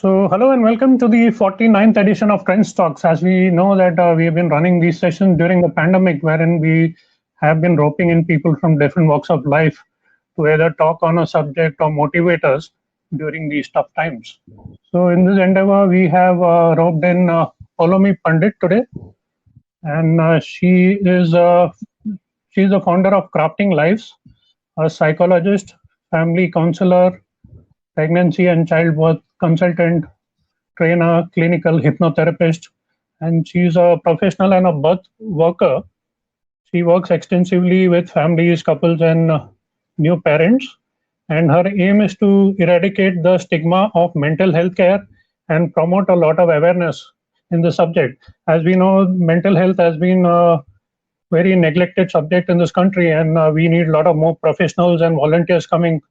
Hello and welcome to the 49th edition of Trends Talks. As we know that we have been running these sessions during the pandemic, wherein we have been roping in people from different walks of life to either talk on a subject or motivate us during these tough times. So, in this endeavor, we have roped in Polomi Pandit today, and she's the founder of Crafting Lives, a psychologist, family counselor, pregnancy and childbirth consultant, trainer, clinical hypnotherapist, and she's a professional and a birth worker. She works extensively with families, couples, and new parents. And her aim is to eradicate the stigma of mental health care and promote a lot of awareness in the subject. As we know, mental health has been a very neglected subject in this country, and we need a lot of more professionals and volunteers coming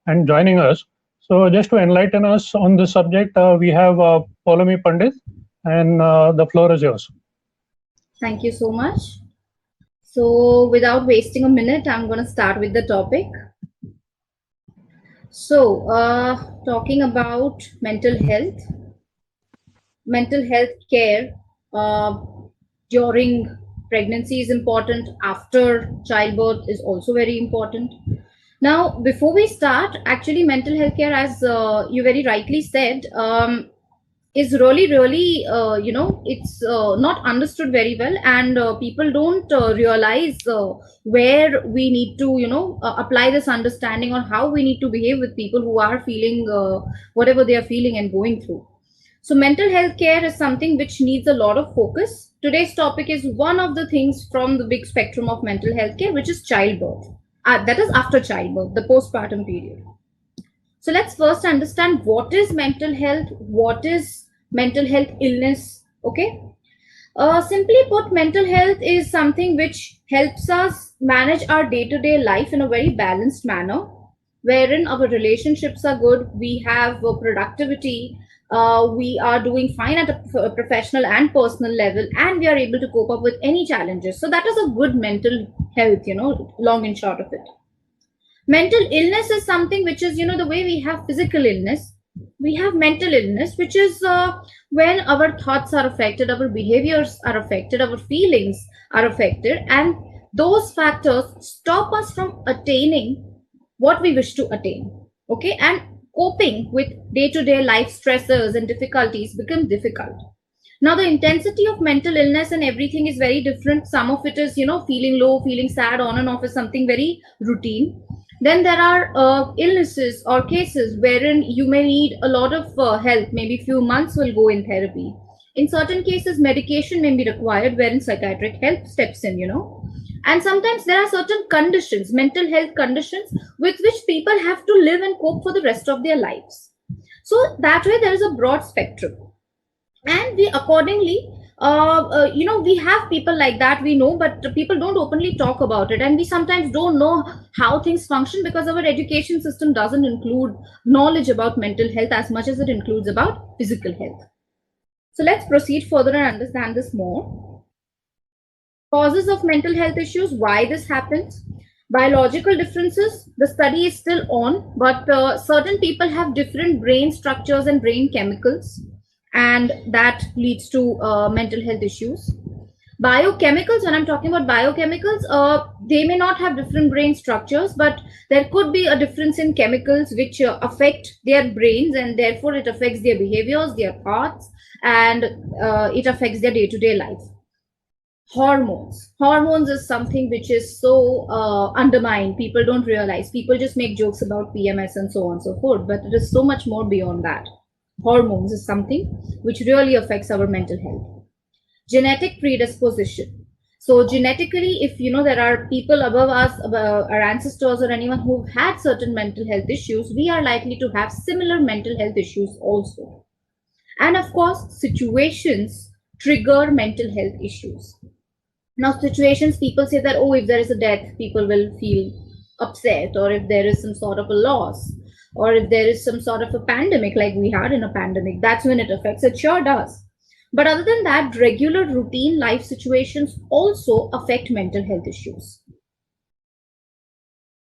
and joining us. So, just to enlighten us on this subject, we have Polomi Pandit, and the floor is yours. Thank you so much. So, without wasting a minute, I'm going to start with the topic. So, talking about mental health care during pregnancy is important, after childbirth is also very important. Now, before we start, actually, mental health care, as you very rightly said, is really it's not understood very well, and people don't realize where we need to apply this understanding on how we need to behave with people who are feeling whatever they are feeling and going through. So mental health care is something which needs a lot of focus. Today's topic is one of the things from the big spectrum of mental health care, which is childbirth. That is after childbirth, the postpartum period. So let's first understand what is mental health, what is mental health illness. Okay. Simply put, mental health is something which helps us manage our day-to-day life in a very balanced manner, wherein our relationships are good, we have productivity, we are doing fine at a professional and personal level, and we are able to cope up with any challenges. So that is a good mental health, long and short of it. Mental illness is something which is, the way we have physical illness, we have mental illness, which is when our thoughts are affected, our behaviors are affected, our feelings are affected, and those factors stop us from attaining what we wish to attain. Okay, and coping with day-to-day life stressors and difficulties become difficult. Now, the intensity of mental illness and everything is very different. Some of it is, feeling low, feeling sad, on and off is something very routine. Then there are illnesses or cases wherein you may need a lot of help, maybe few months will go in therapy. In certain cases, medication may be required, wherein psychiatric help steps in, And sometimes there are certain conditions, mental health conditions, with which people have to live and cope for the rest of their lives. So that way there is a broad spectrum. And we accordingly we have people like that, we know, but people don't openly talk about it, and we sometimes don't know how things function because our education system doesn't include knowledge about mental health as much as it includes about physical health. So let's proceed further and understand this more. Causes of mental health issues, why this happens. Biological differences, the study is still on, but certain people have different brain structures and brain chemicals, and that leads to mental health issues. Biochemicals, when I'm talking about biochemicals, they may not have different brain structures, but there could be a difference in chemicals which affect their brains, and therefore it affects their behaviors, their thoughts, and it affects their day-to-day life. Hormones is something which is so undermined. People don't realize. People just make jokes about PMS and so on and so forth, but it is so much more beyond that. Hormones is something which really affects our mental health. Genetic predisposition. So genetically, if there are people above us, our ancestors or anyone who've had certain mental health issues, we are likely to have similar mental health issues also. And of course, situations trigger mental health issues. Now, situations, people say that, oh, if there is a death, people will feel upset, or if there is some sort of a loss, or if there is some sort of a pandemic like we had in a pandemic, that's when it affects. It sure does. But other than that, regular routine life situations also affect mental health issues.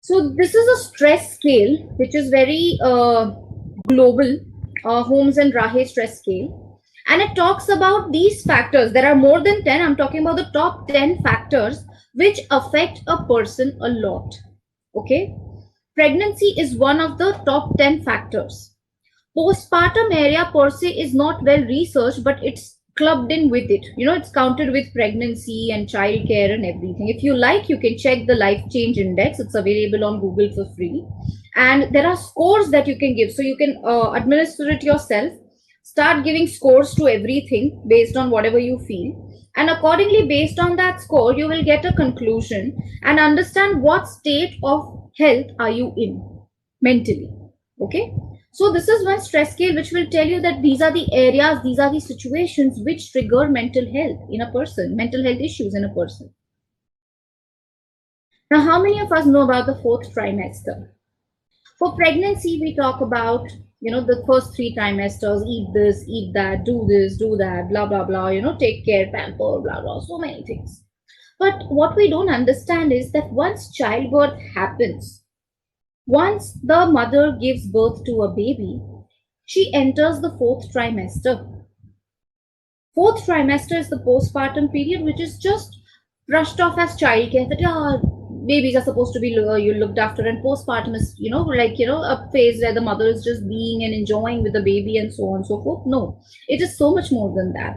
So this is a stress scale which is very global, Holmes and Rahe stress scale. And it talks about these factors. There are more than 10. I'm talking about the top 10 factors which affect a person a lot. Okay. Pregnancy is one of the top 10 factors. Postpartum area per se is not well researched, but it's clubbed in with it. It's counted with pregnancy and childcare and everything. If you like, you can check the life change index. It's available on Google for free. And there are scores that you can give. So you can administer it yourself, start giving scores to everything based on whatever you feel. And accordingly, based on that score, you will get a conclusion and understand what state of health are you in mentally. Okay. So this is one stress scale which will tell you that these are the areas, these are the situations which trigger mental health in a person, mental health issues in a person. Now, how many of us know about the fourth trimester? For pregnancy, we talk about, the first 3 trimesters, eat this, eat that, do this, do that, blah, blah, blah, take care, pamper, blah, blah, so many things. But what we don't understand is that once childbirth happens, once the mother gives birth to a baby, she enters the fourth trimester. Fourth trimester is the postpartum period, which is just brushed off as childcare. That babies are supposed to be you looked after, and postpartum is a phase where the mother is just being and enjoying with the baby and so on and so forth. No, it is so much more than that.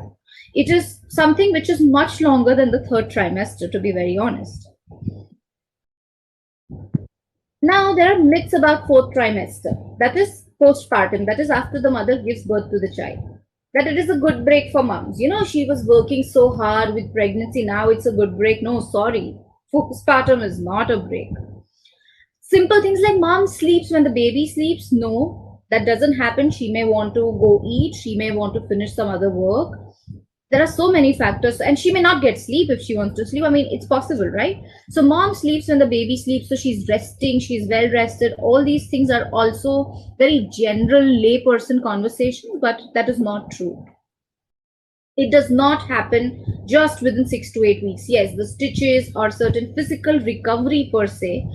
It is something which is much longer than the third trimester, to be very honest. Now, there are myths about fourth trimester. That is postpartum. That is after the mother gives birth to the child. That it is a good break for moms. She was working so hard with pregnancy. Now it's a good break. No, sorry. Postpartum is not a break. Simple things like mom sleeps when the baby sleeps. No, that doesn't happen. She may want to go eat. She may want to finish some other work. There are so many factors, and she may not get sleep if she wants to sleep. I mean, it's possible, right? So mom sleeps when the baby sleeps, so she's resting, she's well rested. All these things are also very general layperson conversation, but that is not true. It does not happen just within 6 to 8 weeks. Yes, the stitches or certain physical recovery per se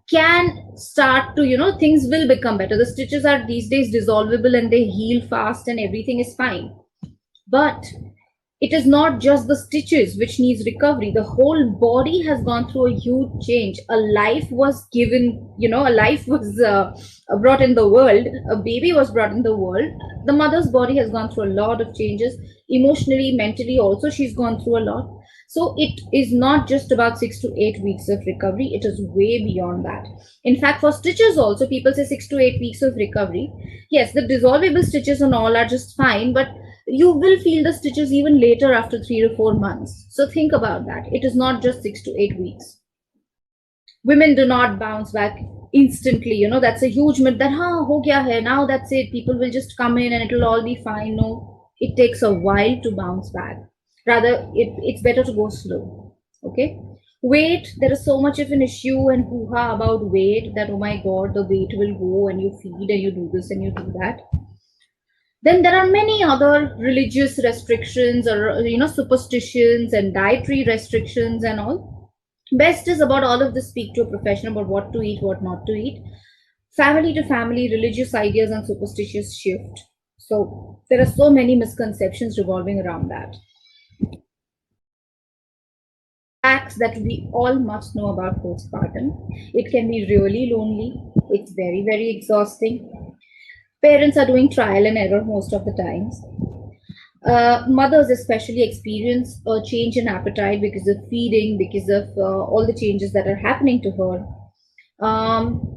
can start to, things will become better. The stitches are these days dissolvable and they heal fast and everything is fine. But it is not just the stitches which needs recovery. The whole body has gone through a huge change. A life was given, a life was brought in the world. A baby was brought in the world. The mother's body has gone through a lot of changes. Emotionally, mentally also, she's gone through a lot. So it is not just about 6 to 8 weeks of recovery. It is way beyond that. In fact, for stitches also, people say 6 to 8 weeks of recovery. Yes, the dissolvable stitches and all are just fine, but you will feel the stitches even later after 3 to 4 months. So think about that. It is not just 6 to 8 weeks. Women do not bounce back instantly. That's a huge myth that, ho gaya hai, now that's it. People will just come in and it will all be fine. No, it takes a while to bounce back. Rather, it's better to go slow. Okay. Weight, there is so much of an issue and hoo-ha about weight that, oh my God, the weight will go and you feed and you do this and you do that. Then there are many other religious restrictions or superstitions and dietary restrictions and all. Best is about all of this, speak to a professional about what to eat, what not to eat. Family to family, religious ideas and superstitious shift. So there are so many misconceptions revolving around that. Facts that we all must know about postpartum. It can be really lonely. It's very, very exhausting. Parents are doing trial and error most of the times. Mothers especially experience a change in appetite because of feeding, because of all the changes that are happening to her.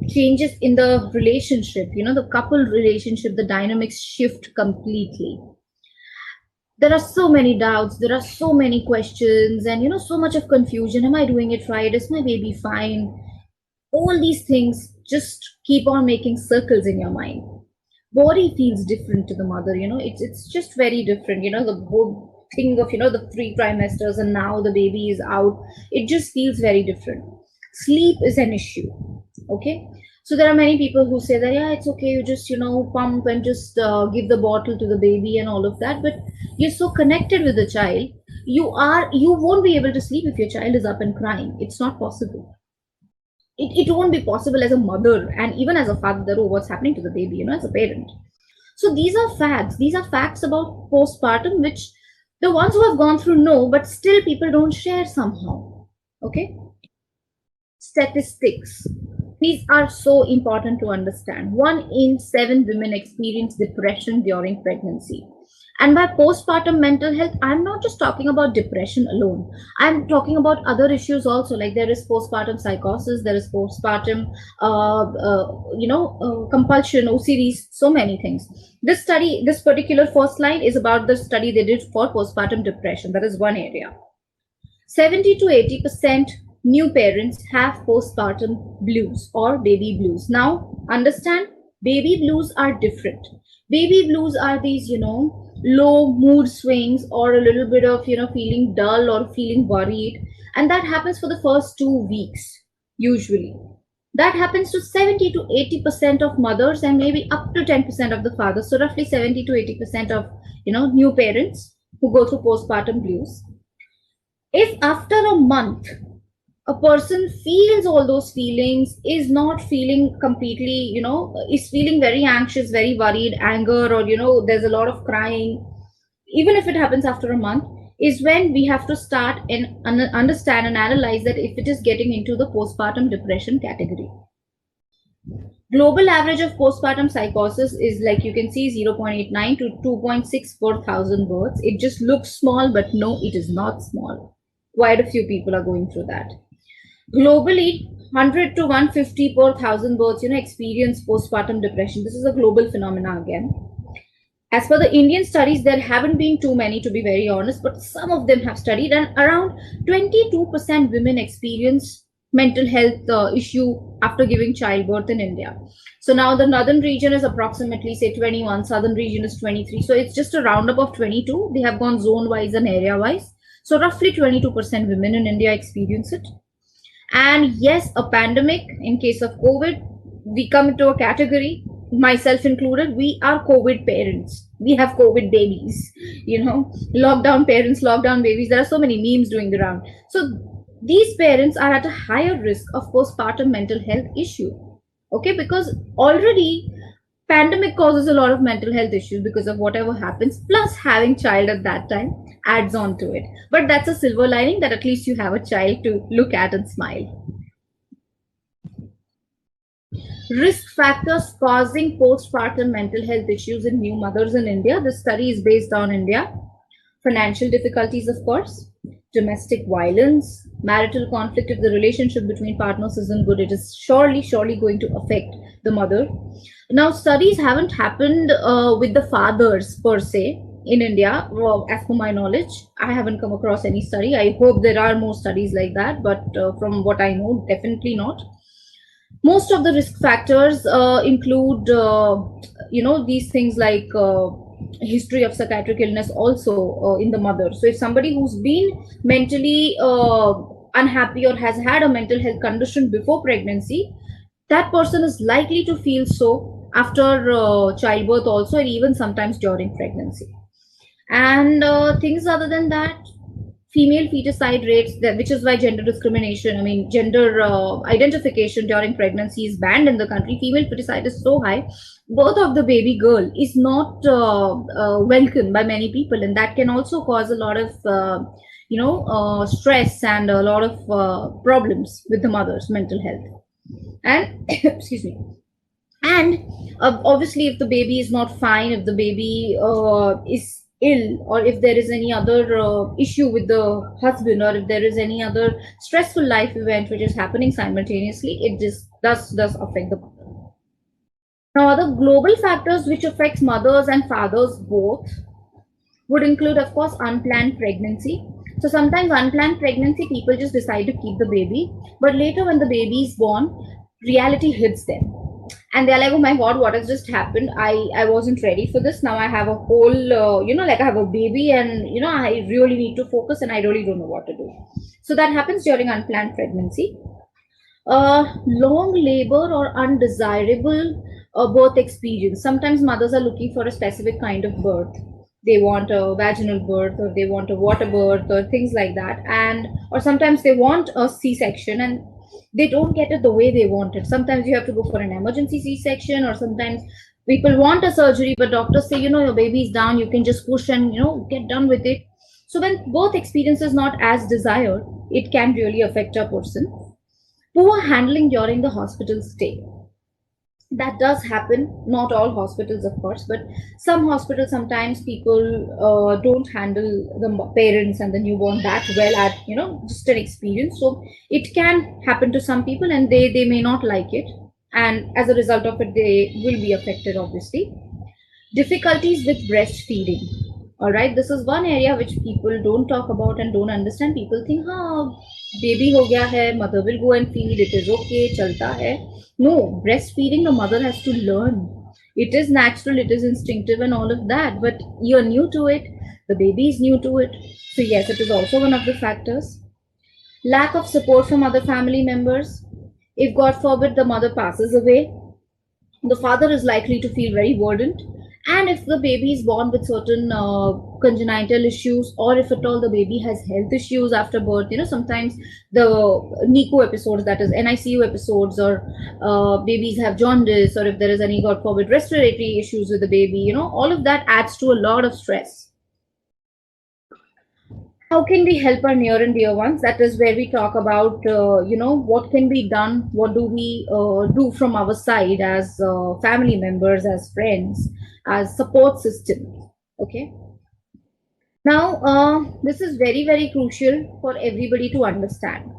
Changes in the relationship, the couple relationship, the dynamics shift completely. There are so many doubts, there are so many questions, and so much of confusion. Am I doing it right? Is my baby fine? All these things just keep on making circles in your mind. Body feels different to the mother. It's just very different. The whole thing of the 3 trimesters and now the baby is out, it just feels very different. Sleep is an issue. Okay, so there are many people who say that, yeah, it's okay, you just pump and just give the bottle to the baby and all of that, but you're so connected with the child, you won't be able to sleep if your child is up and crying. It's not possible. It won't be possible as a mother and even as a father. Oh, what's happening to the baby, as a parent. So these are facts. These are facts about postpartum, which the ones who have gone through know, but still people don't share somehow. Okay. Statistics. These are so important to understand. 1 in 7 women experience depression during pregnancy. And by postpartum mental health, I'm not just talking about depression alone. I'm talking about other issues also. Like there is postpartum psychosis, there is postpartum, compulsion, OCDs, so many things. This study, this particular first line is about the study they did for postpartum depression. That is one area. 70 to 80% new parents have postpartum blues or baby blues. Now, understand, baby blues are different. Baby blues are these, low mood swings or a little bit of, feeling dull or feeling worried. And that happens for the first 2 weeks, usually. That happens to 70 to 80% of mothers and maybe up to 10% of the fathers. So roughly 70 to 80% of, new parents who go through postpartum blues. If after a month a person feels all those feelings, is not feeling completely, is feeling very anxious, very worried, anger, or, there's a lot of crying, even if it happens after a month, is when we have to start and understand and analyze that if it is getting into the postpartum depression category. Global average of postpartum psychosis is, like you can see, 0.89 to 2.6 per thousand births. It just looks small, but no, it is not small. Quite a few people are going through that. Globally, 100 to 150 per thousand births, experience postpartum depression. This is a global phenomenon again. As per the Indian studies, there haven't been too many, to be very honest, but some of them have studied, and around 22% women experience mental health issue after giving childbirth in India. So now the northern region is approximately, say, 21, southern region is 23. So it's just a roundup of 22. They have gone zone wise and area wise. So roughly 22% women in India experience it. And yes, a pandemic, in case of COVID, we come into a category, myself included, we are COVID parents. We have COVID babies, lockdown parents, lockdown babies. There are so many memes doing the round. So these parents are at a higher risk of postpartum mental health issue. Okay, because already pandemic causes a lot of mental health issues because of whatever happens, plus having child at that time adds on to it. But that's a silver lining, that at least you have a child to look at and smile. Risk factors causing postpartum mental health issues in new mothers in India. This study is based on India. Financial difficulties, of course, domestic violence, marital conflict. If the relationship between partners isn't good, it is surely going to affect the mother. Now, studies haven't happened with the fathers per se in India. Well, as per my knowledge, I haven't come across any study. I hope there are more studies like that, but from what I know, definitely not. Most of the risk factors include, these things like history of psychiatric illness also in the mother. So if somebody who's been mentally unhappy or has had a mental health condition before pregnancy, that person is likely to feel so after childbirth also, and even sometimes during pregnancy. And things other than that, female feticide rates, which is why gender discrimination, gender identification during pregnancy is banned in the country. Female feticide is so high, birth of the baby girl is not welcomed by many people, and that can also cause a lot of stress and a lot of problems with the mother's mental health. And excuse me. And obviously, if the baby is not fine, if the baby is ill, or if there is any other issue with the husband, or if there is any other stressful life event which is happening simultaneously, it just does affect the mother. Now, other global factors which affects mothers and fathers both would include, of course, unplanned pregnancy. So sometimes unplanned pregnancy, people just decide to keep the baby, but later when the baby is born, reality hits them. And they're like, oh my God, what has just happened? I wasn't ready for this. Now I have a whole, I have a baby, and, I really need to focus and I really don't know what to do. So that happens during unplanned pregnancy. Long labor or undesirable birth experience. Sometimes mothers are looking for a specific kind of birth. They want a vaginal birth, or they want a water birth, or things like that. Or sometimes they want a C-section and they don't get it the way they want it. Sometimes you have to go for an emergency C-section, or sometimes People want a surgery, but doctors say, your baby is down, you can just push and, get done with it. So when both experiences not as desired, it can really affect a person. Poor handling during the hospital stay. That does happen, not all hospitals, of course, but some hospitals, sometimes people don't handle the parents and the newborn that well at, just an experience. So it can happen to some people, and they may not like it, and as a result of it, they will be affected, obviously. Difficulties with breastfeeding. All right, this is one area which people don't talk about and don't understand. People think, baby ho gaya hai, mother will go and feed, it is okay, chalta hai. No, breastfeeding, the mother has to learn. It is natural, it is instinctive and all of that, but you're new to it, the baby is new to it. So yes, it is also one of the factors. Lack of support from other family members. If God forbid the mother passes away, the father is likely to feel very burdened. And if the baby is born with certain congenital issues, or if at all the baby has health issues after birth, sometimes the NICU episodes, that is NICU episodes, or babies have jaundice, or if there is any, God forbid, respiratory issues with the baby, all of that adds to a lot of stress. How can we help our near and dear ones? That is where we talk about, what can be done, what do we do from our side as family members, as friends, as support system. Okay. Now, this is very, very crucial for everybody to understand.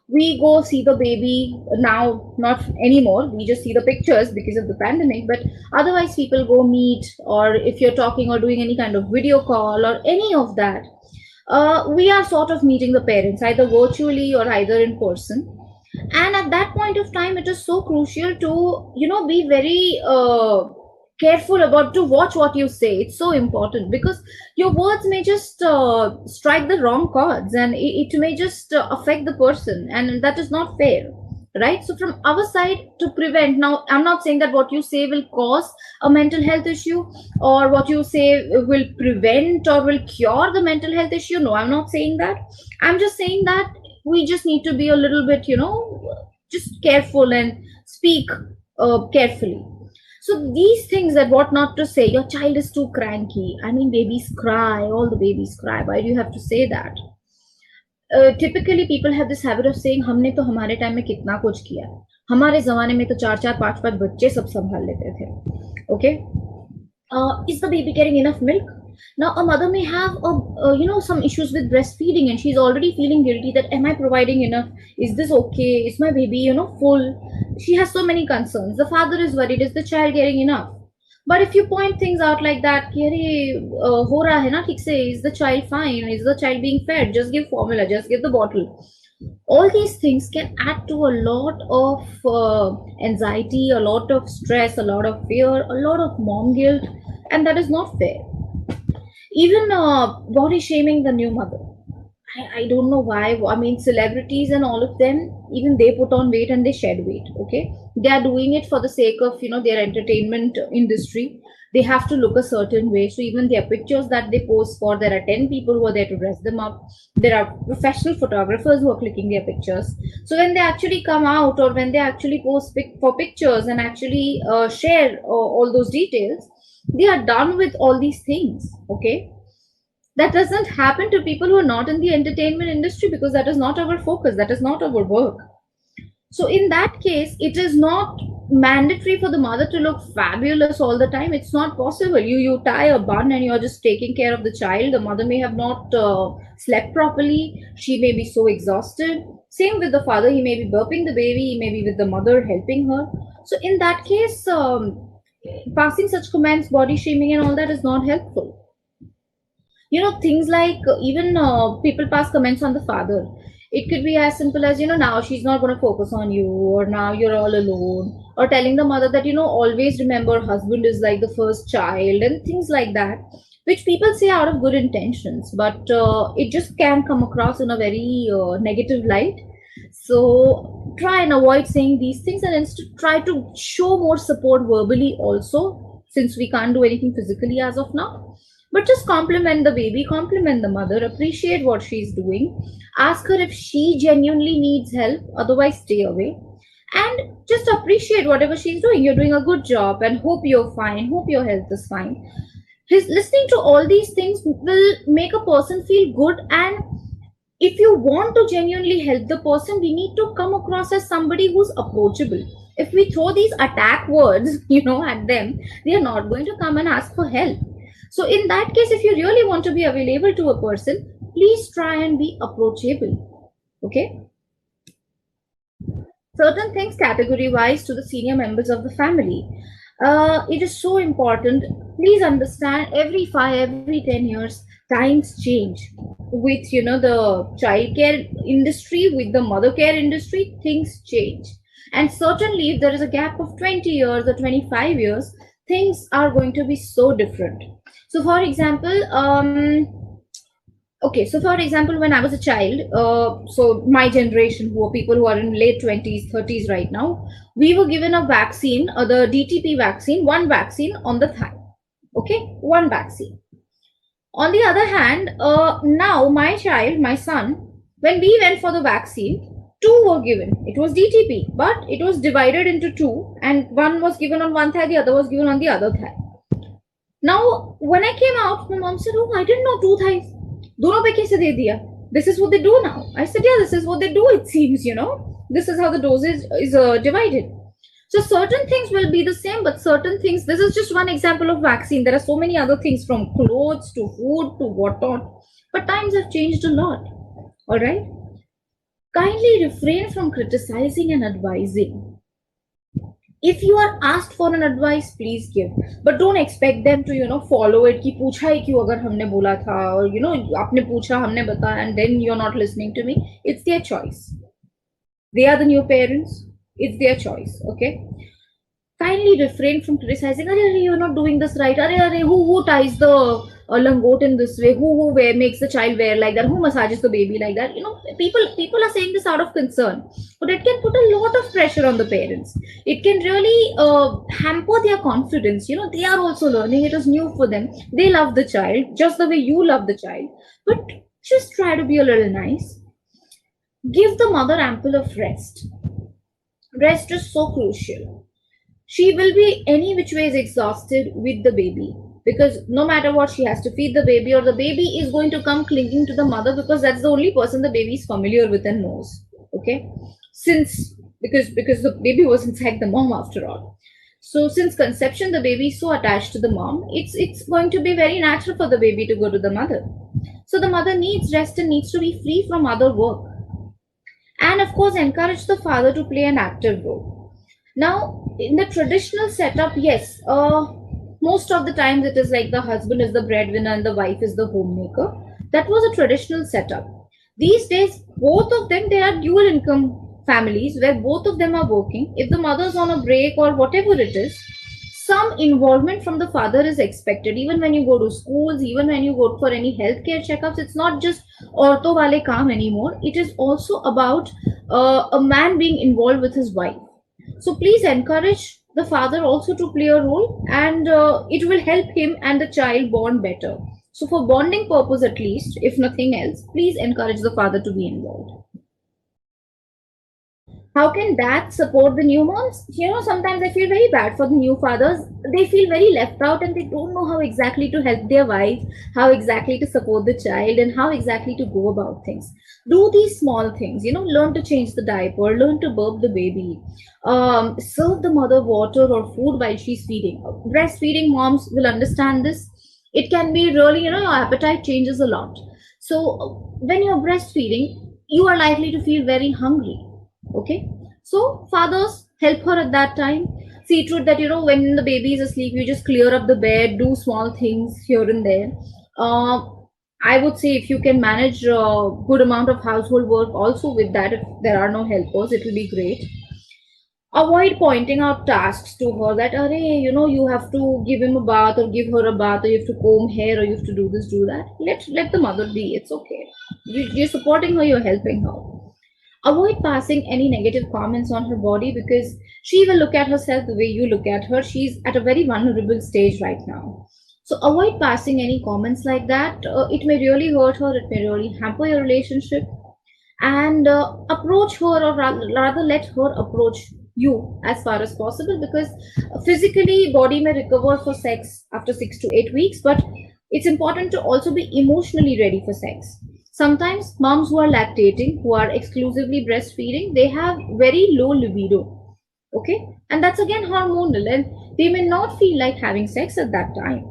We go see the baby now, not anymore. We just see the pictures because of the pandemic. But otherwise, people go meet, or if you're talking or doing any kind of video call or any of that, we are sort of meeting the parents either virtually or either in person. And at that point of time, it is so crucial to, be very careful about to watch what you say. It's so important, because your words may just strike the wrong chords, and it may just affect the person, and that is not fair, right? So from our side, to prevent, now I'm not saying that what you say will cause a mental health issue, or what you say will prevent or will cure the mental health issue. No, I'm not saying that. I'm just saying that we just need to be a little bit, just careful and speak carefully. So these things, that what not to say, your child is too cranky. I mean, babies cry, all the babies cry. Why do you have to say that? Typically people have this habit of saying, हमने तो हमारे time में कितना कुछ किया, हमारे जमाने में तो 4-4 5-5 बच्चे सब संभाल लेते थे. Okay. Is the baby getting enough milk? Now a mother may have some issues with breastfeeding, and she's already feeling guilty that, am I providing enough? Is this okay? Is my baby full? She has so many concerns. The father is worried, is the child getting enough? But if you point things out like that, कि अरे हो रहा है ना ठीक से, is the child fine? Is the child being fed? Just give formula, just give the bottle. All these things can add to a lot of anxiety, a lot of stress, a lot of fear, a lot of mom guilt, and that is not fair. Even body shaming the new mother. I don't know why. I mean, celebrities and all of them, even they put on weight and they shed weight. Okay, they are doing it for the sake of their entertainment industry. They have to look a certain way. So even their pictures that they post for, there are 10 people who are there to dress them up. There are professional photographers who are clicking their pictures. So when they actually come out, or when they actually post for pictures and actually share all those details, they are done with all these things. Okay, that doesn't happen to people who are not in the entertainment industry, because that is not our focus, that is not our work. So in that case, it is not mandatory for the mother to look fabulous all the time. It's not possible. You tie a bun and you're just taking care of the child. The mother may have not slept properly, she may be so exhausted. Same with the father, he may be burping the baby, he may be with the mother helping her. So in that case, passing such comments, body shaming and all that is not helpful. Things like even people pass comments on the father. It could be as simple as, now she's not going to focus on you, or now you're all alone, or telling the mother that, always remember husband is like the first child, and things like that, which people say out of good intentions, but it just can come across in a very negative light. So try and avoid saying these things, and instead try to show more support verbally also, since we can't do anything physically as of now. But just compliment the baby, compliment the mother, appreciate what she's doing, ask her if she genuinely needs help, otherwise stay away. and just appreciate whatever she's doing. You're doing a good job, and hope you're fine, hope your health is fine. His listening to all these things will make a person feel good. And if you want to genuinely help the person, we need to come across as somebody who's approachable. If we throw these attack words, at them, they are not going to come and ask for help. So in that case, if you really want to be available to a person, please try and be approachable. Okay. Certain things category wise to the senior members of the family. It is so important. Please understand, every 5, every 10 years, times change. With the childcare industry, with the mother care industry, things change. And certainly, if there is a gap of 20 years or 25 years, things are going to be so different. So, for example, when I was a child, so my generation, who are people who are in late 20s, 30s right now, we were given a vaccine, the DTP vaccine, one vaccine on the thigh. Okay, one vaccine. On the other hand, now my child, my son, when we went for the vaccine, 2 were given. It was DTP, but it was divided into 2, and one was given on one thigh, the other was given on the other thigh. Now, when I came out, my mom said, "Oh, I didn't know 2 thighs. दोनों पे कैसे दे दिया? This is what they do now." I said, "Yeah, this is what they do. It seems, this is how the dosage is divided." So certain things will be the same, but certain things. This is just one example of vaccine. There are so many other things, from clothes to food to whatnot. But times have changed a lot. All right. Kindly refrain from criticizing and advising. If you are asked for an advice, please give, but don't expect them to follow it कि पूछा ही क्यों अगर हमने बोला था, और आपने पूछा हमने बताया, and then you're not listening to me. It's their choice. They are the new parents. It's their choice. Okay. Kindly refrain from criticizing. Arey, you're not doing this right. Arey, who ties the langot in this way? Who makes the child wear like that? Who massages the baby like that? People are saying this out of concern, but it can put a lot of pressure on the parents. It can really hamper their confidence. They are also learning. It is new for them. They love the child just the way you love the child, but just try to be a little nice. Give the mother ample of rest. Rest is so crucial. She will be any which ways exhausted with the baby, because no matter what, she has to feed the baby, or the baby is going to come clinging to the mother, because that's the only person the baby is familiar with and knows. Okay, because the baby was inside the mom after all. So since conception, the baby is so attached to the mom, it's going to be very natural for the baby to go to the mother. So the mother needs rest and needs to be free from other work. And of course, encourage the father to play an active role. Now, in the traditional setup, yes, most of the times it is like the husband is the breadwinner and the wife is the homemaker. That was a traditional setup. These days, both of them, they are dual income families where both of them are working. If the mother's on a break or whatever it is, some involvement from the father is expected. Even when you go to schools, even when you go for any healthcare checkups, it's not just ortho wale kaam anymore. It is also about a man being involved with his wife. So please encourage the father also to play a role, and it will help him and the child bond better. So for bonding purpose, at least, if nothing else, please encourage the father to be involved. How can dads support the new moms? Sometimes I feel very bad for the new fathers. They feel very left out and they don't know how exactly to help their wife, how exactly to support the child, and how exactly to go about things. Do these small things, learn to change the diaper, learn to burp the baby, serve the mother water or food while she's feeding. Breastfeeding moms will understand this. It can be really, your appetite changes a lot. So when you're breastfeeding, you are likely to feel very hungry. Okay, so fathers, help her at that time. See to it that when the baby is asleep, you just clear up the bed, do small things here and there. I would say if you can manage a good amount of household work also with that, if there are no helpers, it will be great. Avoid pointing out tasks to her that, you have to give him a bath or give her a bath, or you have to comb hair, or you have to do this, do that. Let the mother be. It's okay. You're supporting her, you're helping her. Avoid passing any negative comments on her body, because she will look at herself the way you look at her. She's at a very vulnerable stage right now. So avoid passing any comments like that. It may really hurt her. It may really hamper your relationship. And approach her, or rather let her approach you as far as possible, because physically body may recover for sex after 6 to 8 weeks, but it's important to also be emotionally ready for sex. Sometimes moms who are lactating, who are exclusively breastfeeding, they have very low libido, okay, and that's again hormonal, and they may not feel like having sex at that time.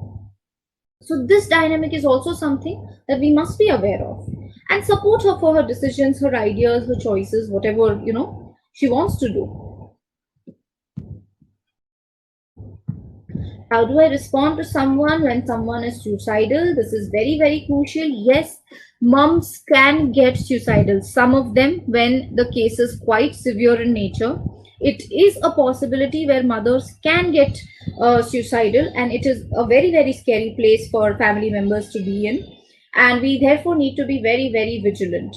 So this dynamic is also something that we must be aware of, and support her for her decisions, her ideas, her choices, whatever she wants to do. How do I respond to someone when someone is suicidal? This is very, very crucial. Yes, moms can get suicidal. Some of them, when the case is quite severe in nature, it is a possibility where mothers can get suicidal, and it is a very, very scary place for family members to be in. And we therefore need to be very, very vigilant.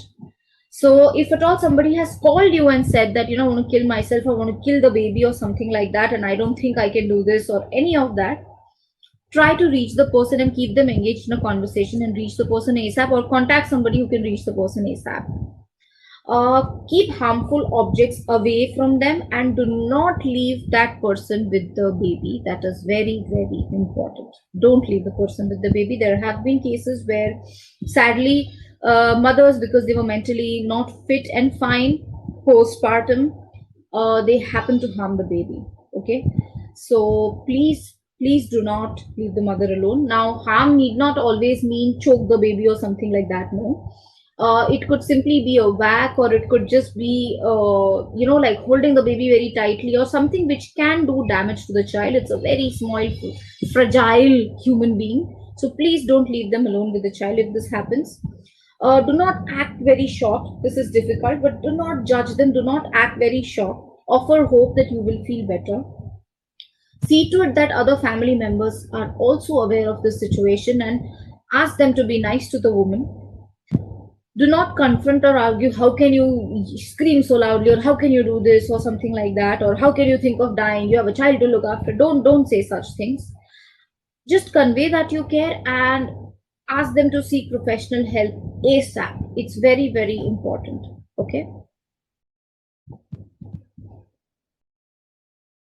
So if at all somebody has called you and said that, I want to kill myself, I want to kill the baby or something like that, and I don't think I can do this or any of that, try to reach the person and keep them engaged in a conversation and reach the person ASAP, or contact somebody who can reach the person ASAP. Keep harmful objects away from them and do not leave that person with the baby. That is very, very important. Don't leave the person with the baby. There have been cases where, sadly, mothers, because they were mentally not fit and fine postpartum, they happen to harm the baby. Okay, so please do not leave the mother alone. Now, harm need not always mean choke the baby or something like that. No, it could simply be a whack, or it could just be like holding the baby very tightly, or something which can do damage to the child. It's a very small, fragile human being, so please don't leave them alone with the child if this happens. Do not act very shocked. This is difficult, but do not judge them. Do not act very shocked. Offer hope that you will feel better. See to it that other family members are also aware of this situation, and ask them to be nice to the woman. Do not confront or argue, how can you scream so loudly, or how can you do this, or something like that, or how can you think of dying, you have a child to look after. Don't say such things. Just convey that you care and ask them to seek professional help ASAP. It's very, very important. Okay.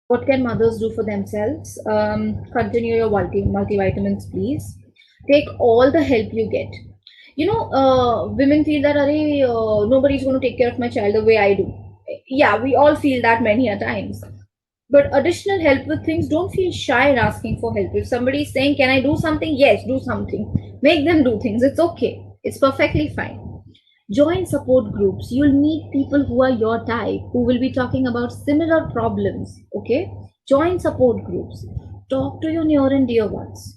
What can mothers do for themselves? Continue your multivitamins, please. Take all the help you get. Women feel that nobody's going to take care of my child the way I do. Yeah, we all feel that many a times. But additional help with things, don't feel shy in asking for help. If somebody is saying, can I do something? Yes, do something. Make them do things. It's okay. It's perfectly fine. Join support groups. You'll meet people who are your type, who will be talking about similar problems. Okay? Join support groups. Talk to your near and dear ones.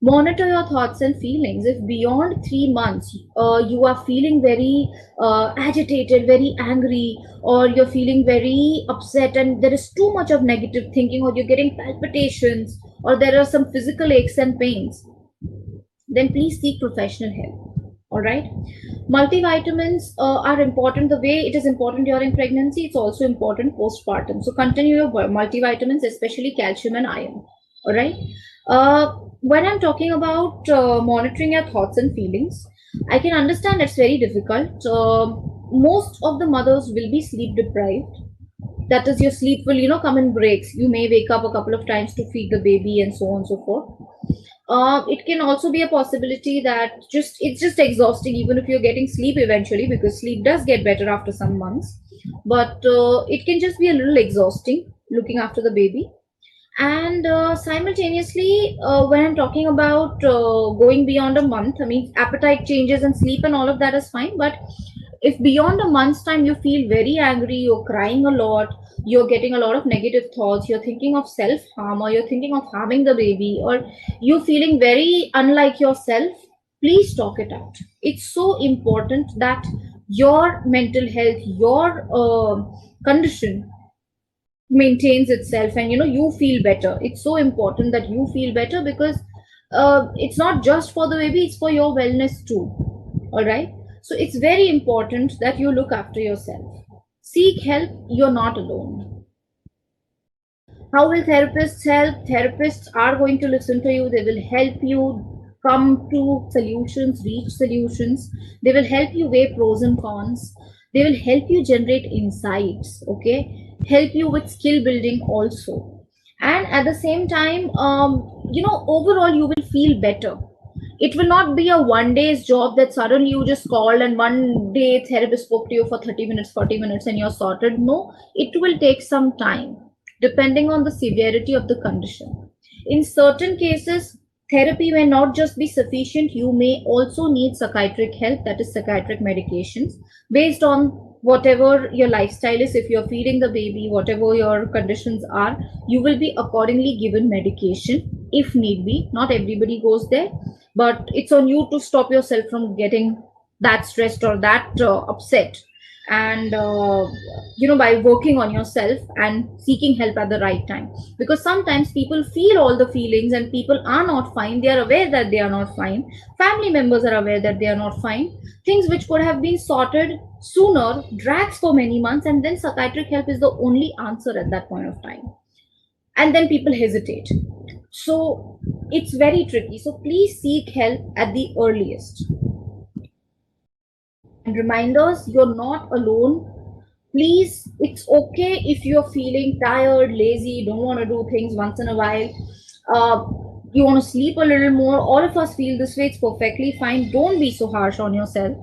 Monitor your thoughts and feelings. If beyond 3 months you are feeling very agitated, very angry, or you're feeling very upset, and there is too much of negative thinking, or you're getting palpitations, or there are some physical aches and pains, then please seek professional help. All right. Multivitamins are important. The way it is important during pregnancy, it's also important postpartum. So continue your multivitamins, especially calcium and iron. All right. When I'm talking about monitoring your thoughts and feelings, I can understand it's very difficult. Most of the mothers will be sleep deprived. That is, your sleep will, come in breaks. You may wake up a couple of times to feed the baby and so on and so forth. It can also be a possibility that it's just exhausting, even if you're getting sleep eventually, because sleep does get better after some months. But it can just be a little exhausting looking after the baby. And simultaneously, when I'm talking about going beyond a month, I mean, appetite changes and sleep and all of that is fine. But if beyond a month's time you feel very angry, you're crying a lot, you're getting a lot of negative thoughts, you're thinking of self harm, or you're thinking of harming the baby, or you're feeling very unlike yourself, please talk it out. It's so important that your mental health, your condition maintains itself, and you feel better. It's so important that you feel better, because it's not just for the baby, it's for your wellness too. All right. So it's very important that you look after yourself. Seek help. You're not alone. How will therapists help? Therapists are going to listen to you. They will help you come to solutions, reach solutions. They will help you weigh pros and cons. They will help you generate insights, okay? Help you with skill building also. And at the same time, overall, you will feel better. It will not be a one day's job that suddenly you just called and one day therapist spoke to you for 30 minutes, 40 minutes, and you're sorted. No, it will take some time depending on the severity of the condition. In certain cases, therapy may not just be sufficient. You may also need psychiatric help, that is, psychiatric medications, based on whatever your lifestyle is. If you're feeding the baby, whatever your conditions are, you will be accordingly given medication if need be. Not everybody goes there, but it's on you to stop yourself from getting that stressed or that upset, and by working on yourself and seeking help at the right time. Because sometimes people feel all the feelings and people are not fine. They are aware that they are not fine. Family members are aware that they are not fine. Things which could have been sorted sooner drags for many months, and then psychiatric help is the only answer at that point of time, and then people hesitate. So it's very tricky. So please seek help at the earliest. And reminders, you're not alone. Please, it's okay if you're feeling tired, lazy, don't want to do things once in a while. You want to sleep a little more. All of us feel this way. It's perfectly fine. Don't be so harsh on yourself.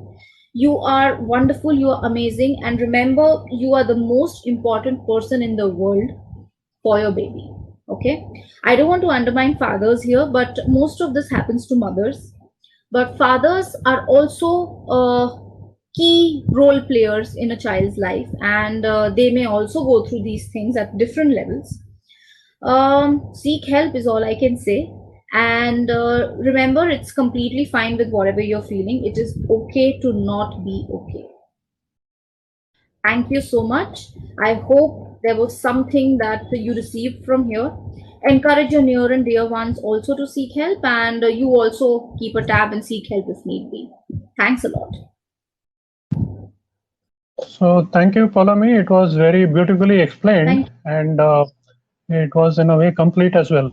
You are wonderful. You are amazing. And remember, you are the most important person in the world for your baby. Okay. I don't want to undermine fathers here, but most of this happens to mothers. But fathers are also key role players in a child's life, and they may also go through these things at different levels. Seek help is all I can say. And remember, it's completely fine with whatever you're feeling. It is okay to not be okay. Thank you so much. I hope there was something that you received from here. Encourage your near and dear ones also to seek help, and you also keep a tab and seek help if need be. Thanks a lot. So thank you, Palami. It was very beautifully explained, and it was in a way complete as well.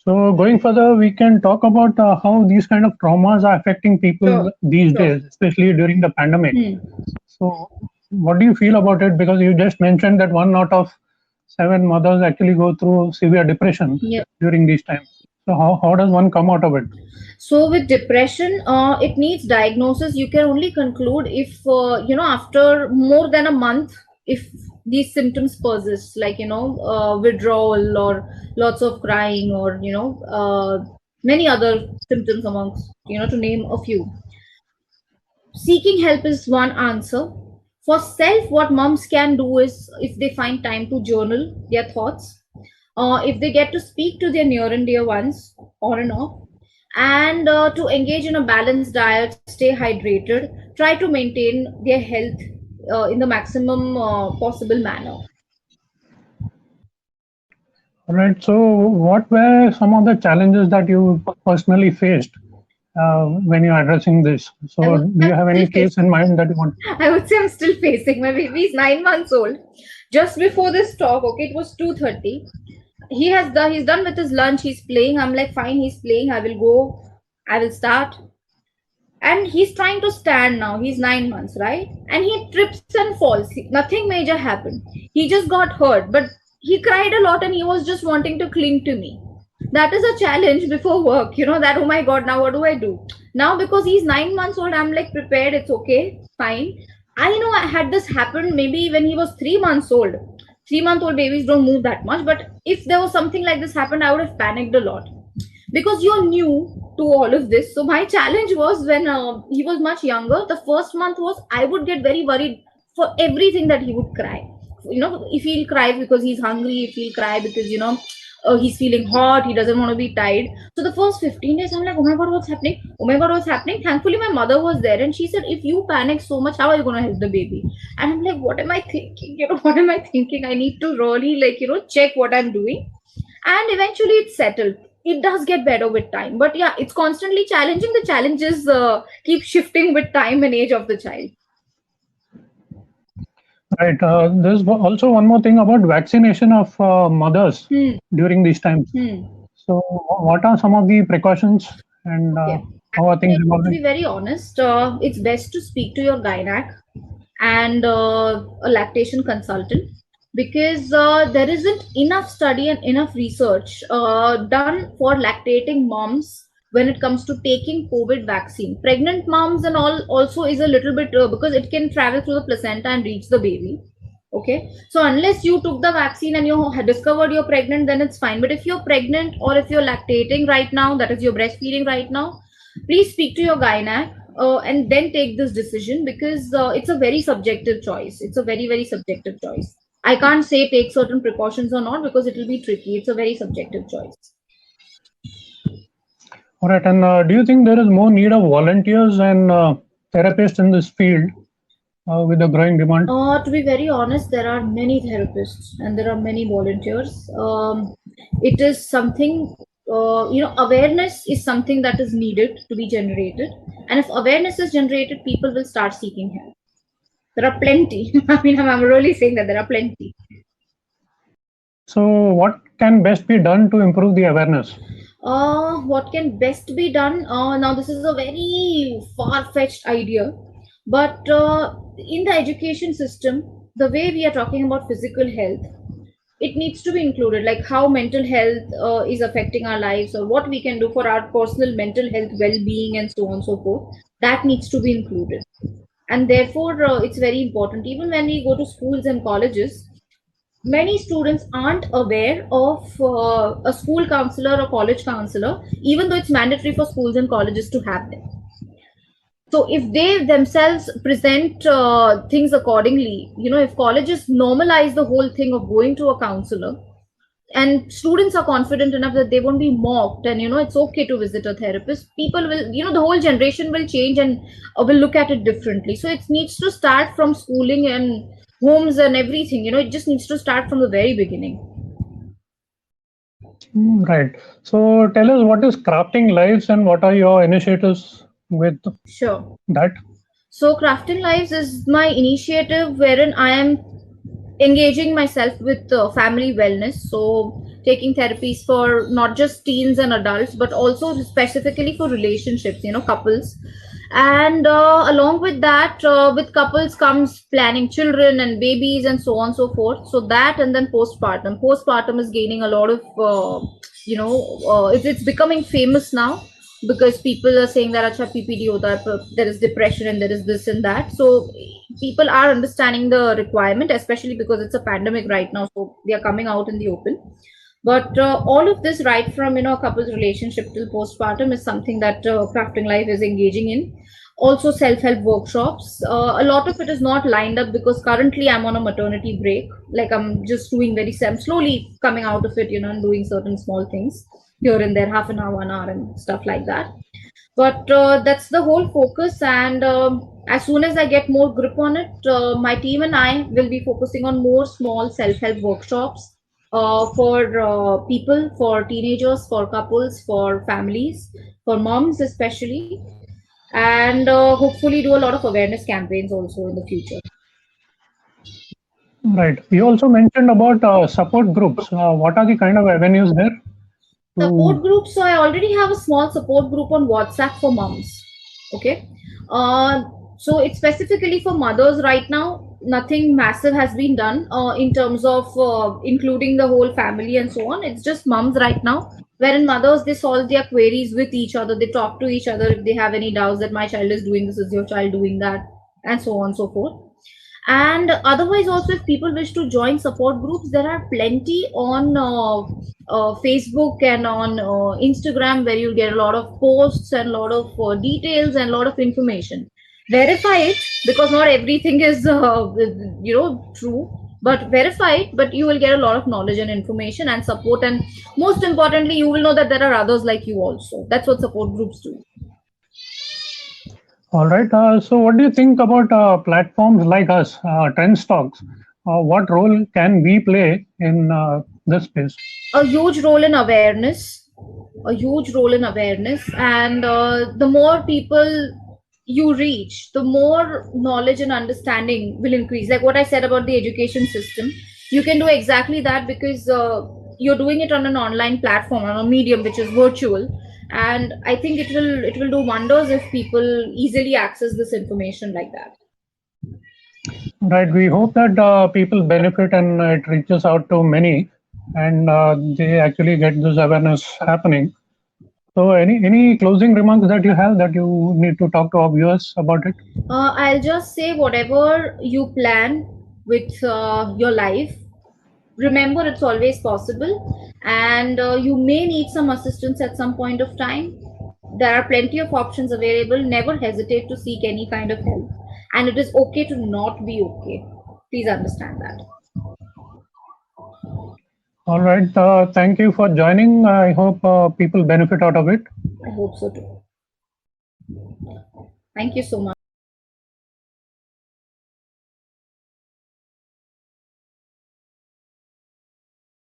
So going further, we can talk about how these kind of traumas are affecting people these days, especially during the pandemic. So what do you feel about it? Because you just mentioned that 1 out of 7 mothers actually go through severe depression during these times. So how does one come out of it? So with depression, it needs diagnosis. You can only conclude if, after more than a month, if these symptoms persist, like, withdrawal or lots of crying, or, many other symptoms amongst, to name a few. Seeking help is one answer. For self, what moms can do is, if they find time to journal their thoughts, if they get to speak to their near and dear ones on and off, and to engage in a balanced diet, stay hydrated, try to maintain their health in the maximum possible manner. All right. So what were some of the challenges that you personally faced when you're addressing this? So do you have any case in mind that you want? I would say I'm still facing. My baby is 9 months old. Just before this talk, okay, it was 2:30. He's done with his lunch. He's playing. I'm like, fine, he's playing. I will go. I will start. And he's trying to stand now. He's 9 months, right? And he trips and falls. Nothing major happened. He just got hurt, but he cried a lot and he was just wanting to cling to me. That is a challenge before work, that, oh my God, now what do I do? Now, because he's 9 months old, I'm like prepared. It's okay, fine. I know I had this happen maybe when he was 3 months old. 3-month-old babies don't move that much, but if there was something like this happened, I would have panicked a lot, because you're new to all of this. So my challenge was, when he was much younger, the first month was, I would get very worried for everything that he would cry. If he'll cry because he's hungry, if he'll cry because, he's feeling hot, he doesn't want to be tied. So the first 15 days, I'm like, oh my God, what's happening? Oh my God, what's happening? Thankfully, my mother was there and she said, if you panic so much, how are you going to help the baby? And I'm like, what am I thinking? What am I thinking? I need to really, check what I'm doing. And eventually it's settled. It does get better with time. But yeah, it's constantly challenging. The challenges keep shifting with time and age of the child. Right. There's also one more thing about vaccination of mothers during these times. So what are some of the precautions and Okay. how are things To evolving? be very honest, it's best to speak to your gynac and a lactation consultant because there isn't enough study and enough research done for lactating moms when it comes to taking COVID vaccine. Pregnant moms and all also is a little bit because it can travel through the placenta and reach the baby. Okay, so unless you took the vaccine and you had discovered you're pregnant, then it's fine. But if you're pregnant or if you're lactating right now, that is you're breastfeeding right now, please speak to your gynac and then take this decision because it's a very subjective choice. It's a very, very subjective choice. I can't say take certain precautions or not because it will be tricky. It's a very subjective choice. All right, and do you think there is more need of volunteers and therapists in this field with the growing demand? To be very honest, there are many therapists and there are many volunteers. It is something, awareness is something that is needed to be generated. And if awareness is generated, people will start seeking help. There are plenty. I mean, I'm really saying that there are plenty. So, what can best be done to improve the awareness? What can best be done? Now, this is a very far-fetched idea, but in the education system, the way we are talking about physical health, it needs to be included, like how mental health is affecting our lives, or what we can do for our personal mental health well-being, and so on and so forth. That needs to be included, and therefore, it's very important. Even when we go to schools and colleges, many students aren't aware of a school counselor or college counselor, even though it's mandatory for schools and colleges to have them. So if they themselves present things accordingly, if colleges normalize the whole thing of going to a counselor, and students are confident enough that they won't be mocked, and it's okay to visit a therapist, people will, the whole generation will change and will look at it differently. So it needs to start from schooling and homes and everything. It just needs to start from the very beginning. Right. So, tell us what is Crafting Lives and what are your initiatives with Sure. that? So Crafting Lives is my initiative wherein I am engaging myself with family wellness. So taking therapies for not just teens and adults, but also specifically for relationships, couples. And along with that, with couples comes planning children and babies and so on and so forth. So that, and then postpartum. Postpartum is gaining a lot of, it's becoming famous now because people are saying that acha PPD hota hai, there is depression and there is this and that. So people are understanding the requirement, especially because it's a pandemic right now. So they are coming out in the open. But all of this, right from a couple's relationship till postpartum, is something that Crafting Life is engaging in. Also, self-help workshops. A lot of it is not lined up because currently I'm on a maternity break. Like I'm just doing I'm slowly coming out of it, and doing certain small things here and there, half an hour, 1 hour, and stuff like that. But that's the whole focus. And as soon as I get more grip on it, my team and I will be focusing on more small self-help workshops for people, for teenagers, for couples, for families, for moms especially, and hopefully do a lot of awareness campaigns also in the future. Right. You also mentioned about support groups. What are the kind of avenues there? Support groups. So I already have a small support group on WhatsApp for moms. Okay. So it's specifically for mothers right now. Nothing massive has been done in terms of including the whole family and so on. It's just moms right now, wherein mothers, they solve their queries with each other. They talk to each other if they have any doubts that my child is doing this, is your child doing that, and so on and so forth. And otherwise also, if people wish to join support groups, there are plenty on Facebook and on Instagram, where you get a lot of posts and a lot of details and a lot of information. Verify it, because not everything is true, but verify it. But you will get a lot of knowledge and information and support, and most importantly, you will know that there are others like you also. That's what support groups do. All right. So, what do you think about platforms like us, Trendstocks? What role can we play in this space? A huge role in awareness, a huge role in awareness. And the more people you reach, the more knowledge and understanding will increase. Like what I said about the education system, you can do exactly that because you're doing it on an online platform, on a medium which is virtual, and I think it will do wonders if people easily access this information like that. Right. We hope that people benefit and it reaches out to many, and they actually get this awareness happening. So, any closing remarks that you have that you need to talk to our viewers about it? I'll just say whatever you plan with your life, remember it's always possible, and you may need some assistance at some point of time. There are plenty of options available. Never hesitate to seek any kind of help, and it is okay to not be okay. Please understand that. All right. Thank you for joining. I hope people benefit out of it. I hope so too. Thank you so much.